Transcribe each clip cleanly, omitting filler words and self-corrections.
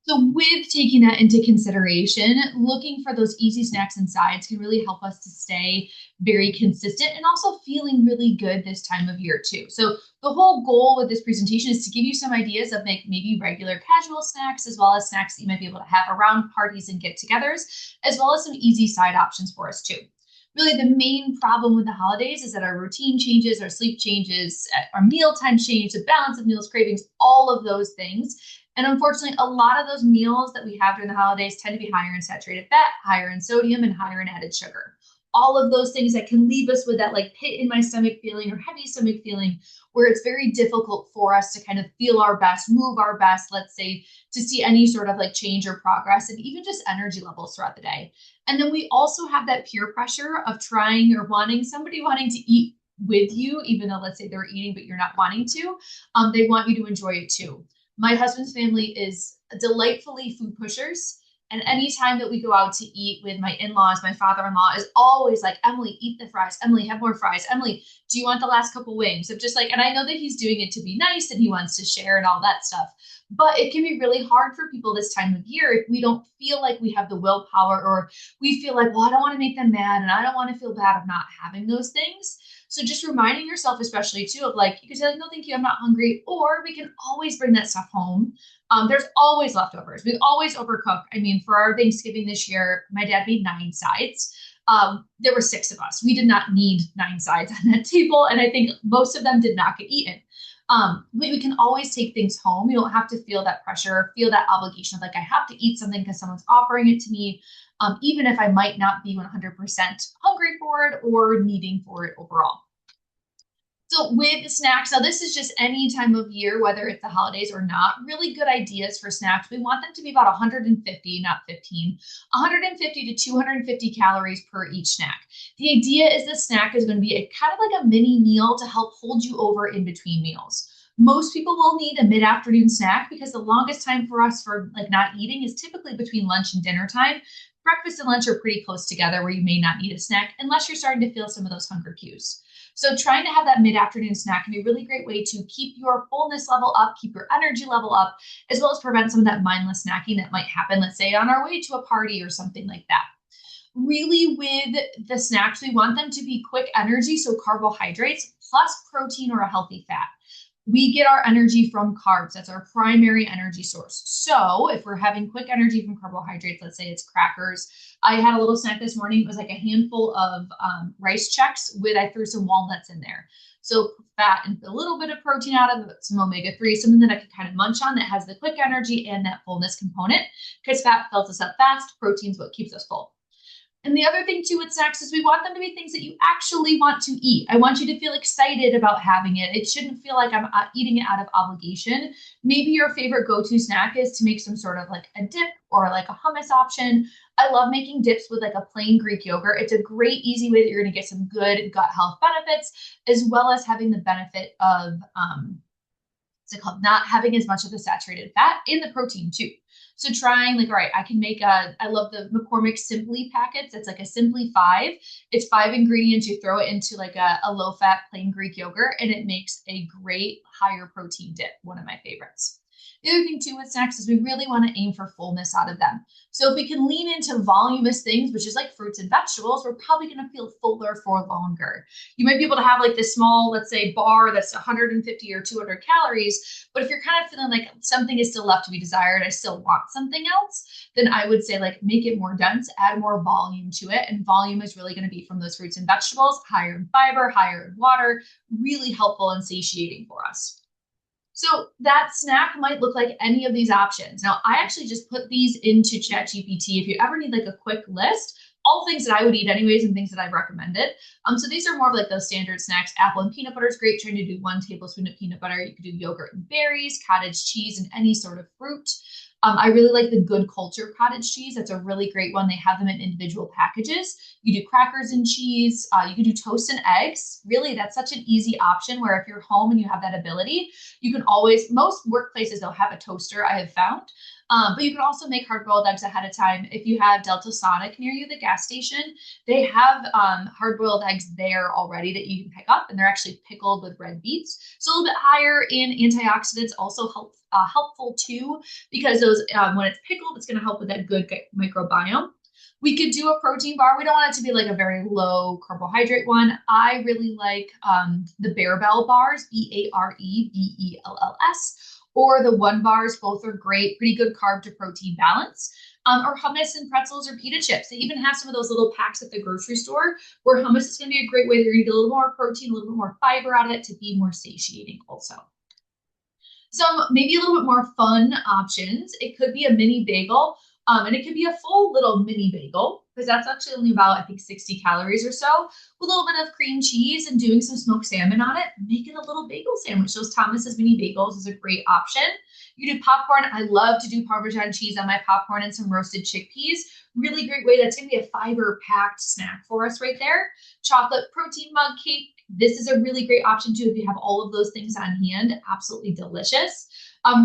So with taking that into consideration, looking for those easy snacks and sides can really help us to stay very consistent and also feeling really good this time of year too. So the whole goal with this presentation is to give you some ideas of maybe regular casual snacks, as well as snacks that you might be able to have around parties and get-togethers, as well as some easy side options for us too. Really, the main problem with the holidays is that our routine changes, our sleep changes, our mealtime change, the balance of meals, cravings, all of those things. And unfortunately, a lot of those meals that we have during the holidays tend to be higher in saturated fat, higher in sodium, and higher in added sugar. All of those things that can leave us with that like pit in my stomach feeling or heavy stomach feeling, where it's very difficult for us to kind of feel our best, move our best, let's say, to see any sort of like change or progress, and even just energy levels throughout the day. And then we also have that peer pressure of trying or wanting somebody wanting to eat with you, even though let's say they're eating, but you're not wanting to. They want you to enjoy it too. My husband's family is delightfully food pushers. And anytime that we go out to eat with my in-laws, my father-in-law is always like, Emily, eat the fries. Emily, have more fries. Emily, do you want the last couple wings? So just like, and I know that he's doing it to be nice and he wants to share and all that stuff. But it can be really hard for people this time of year if we don't feel like we have the willpower, or we feel like, well, I don't want to make them mad and I don't want to feel bad of not having those things. So just reminding yourself, especially too, of like, you can say like, no, thank you, I'm not hungry. Or we can always bring that stuff home. There's always leftovers. We always overcook. I mean, for our Thanksgiving this year, my dad made 9 sides. There were 6 of us. We did not need 9 sides on that table. And I think most of them did not get eaten. We can always take things home. You don't have to feel that pressure, feel that obligation of like, I have to eat something because someone's offering it to me, even if I might not be 100% hungry for it or needing for it overall. So with snacks, now this is just any time of year, whether it's the holidays or not, really good ideas for snacks. We want them to be about 150, not 15, 150 to 250 calories per each snack. The idea is the snack is going to be a kind of like a mini meal to help hold you over in between meals. Most people will need a mid-afternoon snack because the longest time for us for like not eating is typically between lunch and dinner time. Breakfast and lunch are pretty close together where you may not need a snack unless you're starting to feel some of those hunger cues. So trying to have that mid-afternoon snack can be a really great way to keep your fullness level up, keep your energy level up, as well as prevent some of that mindless snacking that might happen, let's say on our way to a party or something like that. Really with the snacks, we want them to be quick energy, so carbohydrates plus protein or a healthy fat. We get our energy from carbs. That's our primary energy source. So if we're having quick energy from carbohydrates, let's say it's crackers. I had a little snack this morning. It was like a handful of rice checks with, I threw some walnuts in there. So fat and a little bit of protein out of it, some omega-3, something that I can kind of munch on that has the quick energy and that fullness component, because fat fills us up fast. Protein's what keeps us full. And the other thing too with snacks is we want them to be things that you actually want to eat. I want you to feel excited about having it. It shouldn't feel like I'm eating it out of obligation. Maybe your favorite go-to snack is to make some sort of like a dip or like a hummus option. I love making dips with like a plain Greek yogurt. It's a great, easy way that you're going to get some good gut health benefits, as well as having the benefit of what's it called, not having as much of the saturated fat in the protein too. So trying like, all right, I can make I love the McCormick Simply packets. It's like a Simply 5. It's 5 ingredients. You throw it into like a low fat plain Greek yogurt and it makes a great higher protein dip. One of my favorites. The other thing too with snacks is we really want to aim for fullness out of them. So if we can lean into voluminous things, which is like fruits and vegetables, we're probably going to feel fuller for longer. You might be able to have like this small, let's say, bar that's 150 or 200 calories, but if you're kind of feeling like something is still left to be desired, I still want something else, then I would say like make it more dense, add more volume to it. And volume is really going to be from those fruits and vegetables, higher in fiber, higher in water, really helpful and satiating for us. So that snack might look like any of these options. Now, I actually just put these into ChatGPT. If you ever need like a quick list, all things that I would eat anyways and things that I've recommended. So these are more of like those standard snacks. Apple and peanut butter is great. Trying to do 1 tablespoon of peanut butter. You could do yogurt and berries, cottage cheese, and any sort of fruit. I really like the Good Culture cottage cheese. That's a really great one. They have them in individual packages. You do crackers and cheese. You can do toast and eggs. Really, that's such an easy option where if you're home and you have that ability, you can always, most workplaces, they'll have a toaster, I have found. But you can also make hard-boiled eggs ahead of time. If you have Delta Sonic near you, the gas station, they have hard-boiled eggs there already that you can pick up, and they're actually pickled with red beets. So a little bit higher in antioxidants, also helpful too, because those when it's pickled, it's going to help with that good microbiome. We could do a protein bar. We don't want it to be like a very low carbohydrate one. I really like the Barebell bars, Barebells, or the One bars. Both are great, pretty good carb to protein balance. Or hummus and pretzels or pita chips. They even have some of those little packs at the grocery store where hummus is going to be a great way that you're going to get a little more protein, a little bit more fiber out of it to be more satiating also. Some maybe a little bit more fun options. It could be a mini bagel, and it could be a full little mini bagel because that's actually only about, I think, 60 calories or so, with a little bit of cream cheese and doing some smoked salmon on it. Make it a little bagel sandwich. Those Thomas's mini bagels is a great option. You do popcorn. I love to do Parmesan cheese on my popcorn and some roasted chickpeas. Really great way. That's going to be a fiber-packed snack for us right there. Chocolate protein mug cake. This is a really great option too if you have all of those things on hand. Absolutely delicious.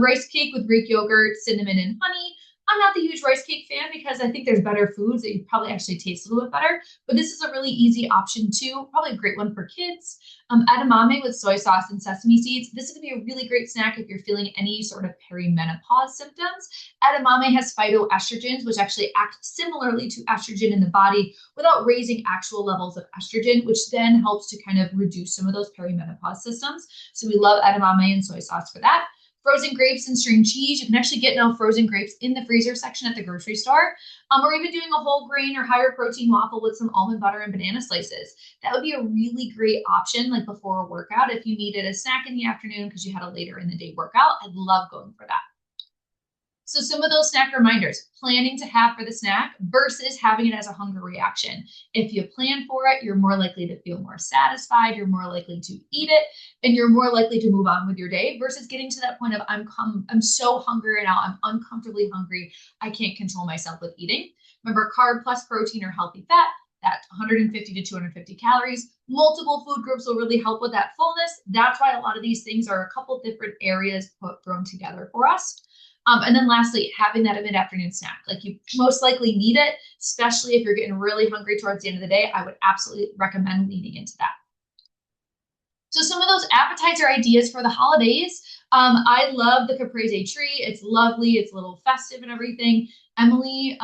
Rice cake with Greek yogurt, cinnamon, and honey. I'm not the huge rice cake fan because I think there's better foods that you probably actually taste a little bit better, but this is a really easy option too. Probably a great one for kids. Edamame with soy sauce and sesame seeds. This is gonna be a really great snack if you're feeling any sort of perimenopause symptoms. Edamame has phytoestrogens, which actually act similarly to estrogen in the body without raising actual levels of estrogen, which then helps to kind of reduce some of those perimenopause symptoms. So we love edamame and soy sauce for that. Frozen grapes and string cheese. You can actually get now frozen grapes in the freezer section at the grocery store. Or even doing a whole grain or higher protein waffle with some almond butter and banana slices. That would be a really great option like before a workout if you needed a snack in the afternoon because you had a later in the day workout. I'd love going for that. So some of those snack reminders, planning to have for the snack versus having it as a hunger reaction. If you plan for it, you're more likely to feel more satisfied, you're more likely to eat it, and you're more likely to move on with your day versus getting to that point of I'm so hungry now, I'm uncomfortably hungry, I can't control myself with eating. Remember, carb plus protein or healthy fat, that 150 to 250 calories. Multiple food groups will really help with that fullness. That's why a lot of these things are a couple different areas thrown together for us. And then lastly, having that mid-afternoon snack. Like you most likely need it, especially if you're getting really hungry towards the end of the day. I would absolutely recommend leaning into that. So some of those appetizer ideas for the holidays. I love the caprese tree. It's lovely. It's a little festive and everything. Emily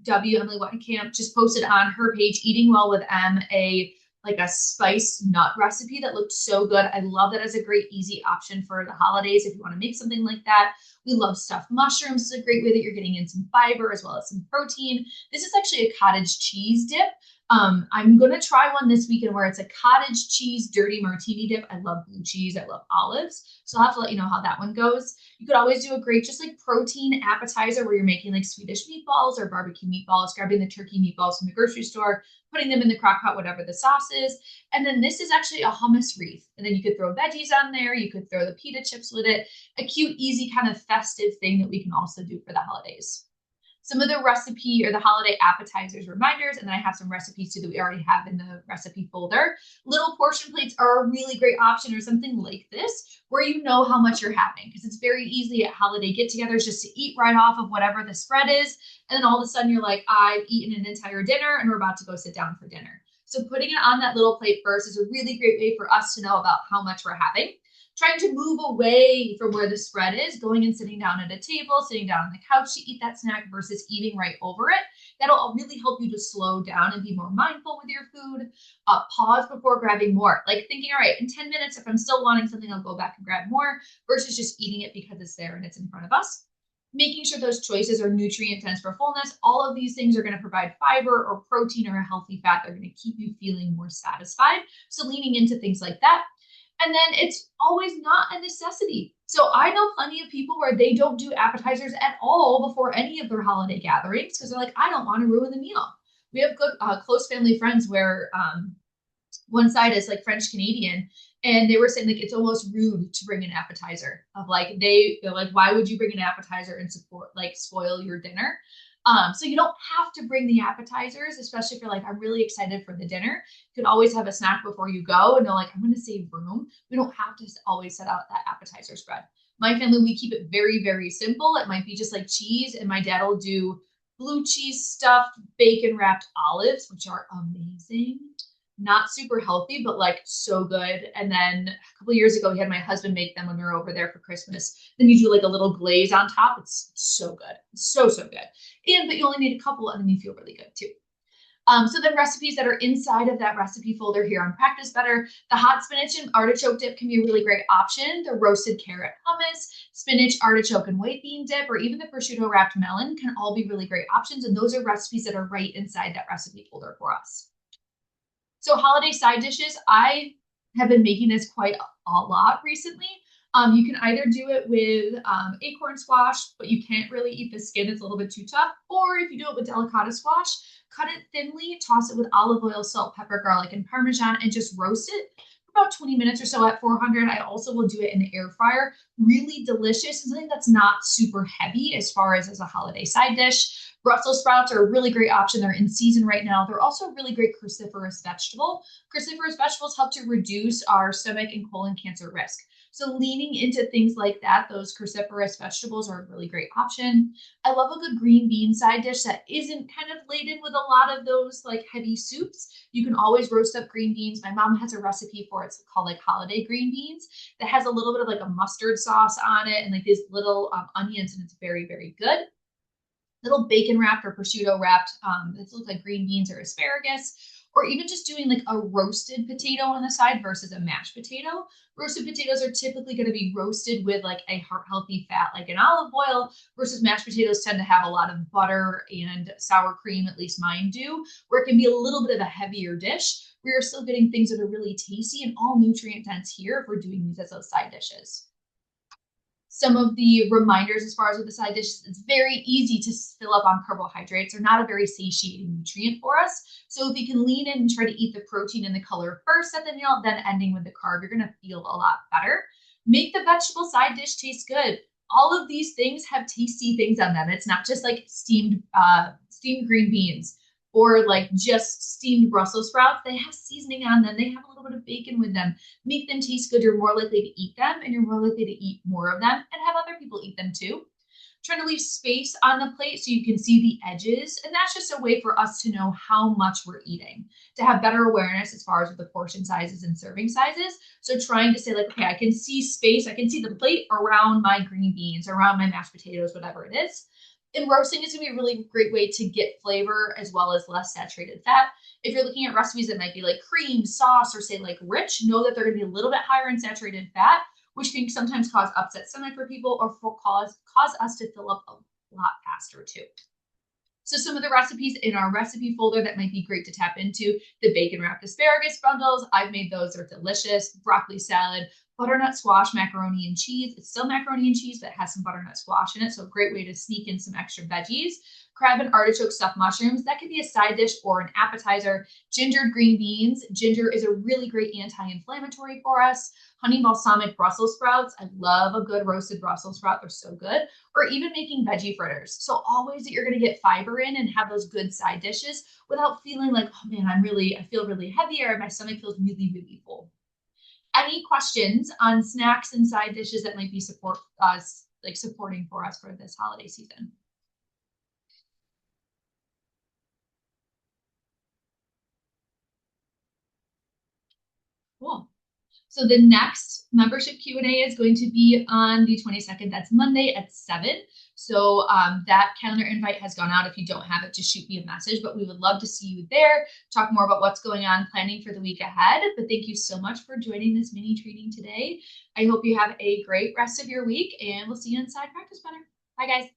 Wettenkamp just posted on her page, Eating Well with M, like a spice nut recipe that looked so good. I love that as a great easy option for the holidays if you want to make something like that. We love stuffed mushrooms. It's a great way that you're getting in some fiber as well as some protein. This is actually a cottage cheese dip. I'm going to try one this weekend where it's a cottage cheese dirty martini dip. I love blue cheese. I love olives. So I'll have to let you know how that one goes. You could always do a great just like protein appetizer where you're making like Swedish meatballs or barbecue meatballs, grabbing the turkey meatballs from the grocery store, putting them in the crock pot, whatever the sauce is. And then this is actually a hummus wreath. And then you could throw veggies on there. You could throw the pita chips with it. A cute, easy kind of festive thing that we can also do for the holidays. Some of the recipe or the holiday appetizers reminders, and then I have some recipes too that we already have in the recipe folder. Little portion plates are a really great option, or something like this where you know how much you're having, because it's very easy at holiday get-togethers just to eat right off of whatever the spread is, and then all of a sudden you're like, I've eaten an entire dinner and we're about to go sit down for dinner. So putting it on that little plate first is a really great way for us to know about how much we're having. Trying to move away from where the spread is, going and sitting down at a table, sitting down on the couch to eat that snack versus eating right over it. That'll really help you to slow down and be more mindful with your food. Pause before grabbing more. Like thinking, all right, in 10 minutes, if I'm still wanting something, I'll go back and grab more versus just eating it because it's there and it's in front of us. Making sure those choices are nutrient dense for fullness. All of these things are going to provide fiber or protein or a healthy fat. They're going to keep you feeling more satisfied. So leaning into things like that. And then it's always not a necessity. So I know plenty of people where they don't do appetizers at all before any of their holiday gatherings because they're like, I don't want to ruin the meal. We have good close family friends where one side is like French Canadian, and they were saying like it's almost rude to bring an appetizer. Of like they're like, why would you bring an appetizer and spoil your dinner? So you don't have to bring the appetizers, especially if you're like, I'm really excited for the dinner. You can always have a snack before you go and they're like, I'm going to save room. We don't have to always set out that appetizer spread. My family, we keep it very, very simple. It might be just like cheese, and my dad will do blue cheese stuffed bacon wrapped olives, which are amazing. not super healthy, but like so good. And then a couple of years ago, we had my husband make them when we were over there for Christmas. Then you do like a little glaze on top. It's so good. So good. But you only need a couple and then you feel really good too. So the recipes that are inside of that recipe folder here on Practice Better, the hot spinach and artichoke dip can be a really great option. The roasted carrot hummus, spinach, artichoke, and white bean dip, or even the prosciutto wrapped melon can all be really great options. And those are recipes that are right inside that recipe folder for us. So holiday side dishes, I have been making this quite a lot recently. You can either do it with acorn squash, but you can't really eat the skin. It's a little bit too tough. Or if you do it with delicata squash, cut it thinly, toss it with olive oil, salt, pepper, garlic, and Parmesan, and just roast it for about 20 minutes or so at 400. I also will do it in the air fryer. Really delicious and something that's not super heavy as far as a holiday side dish. Brussels sprouts are a really great option. They're in season right now. They're also a really great cruciferous vegetable. Cruciferous vegetables help to reduce our stomach and colon cancer risk. So leaning into things like that, those cruciferous vegetables are a really great option. I love a good green bean side dish that isn't kind of laden with a lot of those like heavy soups. You can always roast up green beans. My mom has a recipe for it. It's called like holiday green beans that has a little bit of like a mustard sauce on it and like these little onions, and it's very good. Little bacon wrapped or prosciutto wrapped. This looks like green beans or asparagus, or even just doing like a roasted potato on the side versus a mashed potato. Roasted potatoes are typically going to be roasted with like a heart healthy fat, like an olive oil, versus mashed potatoes tend to have a lot of butter and sour cream, at least mine do, where it can be a little bit of a heavier dish. We are still getting things that are really tasty and all nutrient dense here if we're doing these as those side dishes. Some of the reminders as far as with the side dishes, it's very easy to fill up on carbohydrates. They're not a very satiating nutrient for us. So if you can lean in and try to eat the protein and the color first at the meal, then ending with the carb, you're going to feel a lot better. Make the vegetable side dish taste good. All of these things have tasty things on them. It's not just like steamed green beans or like just steamed Brussels sprouts. They have seasoning on them. They have a little bit of bacon with them. Make them taste good. You're more likely to eat them and you're more likely to eat more of them and have other people eat them too. Trying to leave space on the plate so you can see the edges. And that's just a way for us to know how much we're eating, to have better awareness as far as with the portion sizes and serving sizes. So trying to say like, okay, I can see space. I can see the plate around my green beans, around my mashed potatoes, whatever it is. And roasting is going to be a really great way to get flavor as well as less saturated fat. If you're looking at recipes that might be like cream, sauce, or say like rich, know that they're going to be a little bit higher in saturated fat, which can sometimes cause upset stomach for people or cause us to fill up a lot faster too. So some of the recipes in our recipe folder that might be great to tap into, the bacon wrapped asparagus bundles. I've made those, they're delicious. Broccoli salad, butternut squash, macaroni and cheese. It's still macaroni and cheese, but it has some butternut squash in it. So a great way to sneak in some extra veggies. Crab and artichoke stuffed mushrooms. That could be a side dish or an appetizer. Gingered green beans. Ginger is a really great anti-inflammatory for us. Honey balsamic Brussels sprouts. I love a good roasted Brussels sprout. They're so good. Or even making veggie fritters. So all ways that you're going to get fiber in and have those good side dishes without feeling like, oh man, I feel really heavy or my stomach feels really full. Any questions on snacks and side dishes that might be supporting for us for this holiday season? Cool. So the next membership Q&A is going to be on the 22nd. That's Monday at 7. So that calendar invite has gone out. If you don't have it, just shoot me a message. But we would love to see you there, talk more about what's going on, planning for the week ahead. But thank you so much for joining this mini training today. I hope you have a great rest of your week, and we'll see you inside Practice Better. Bye, guys.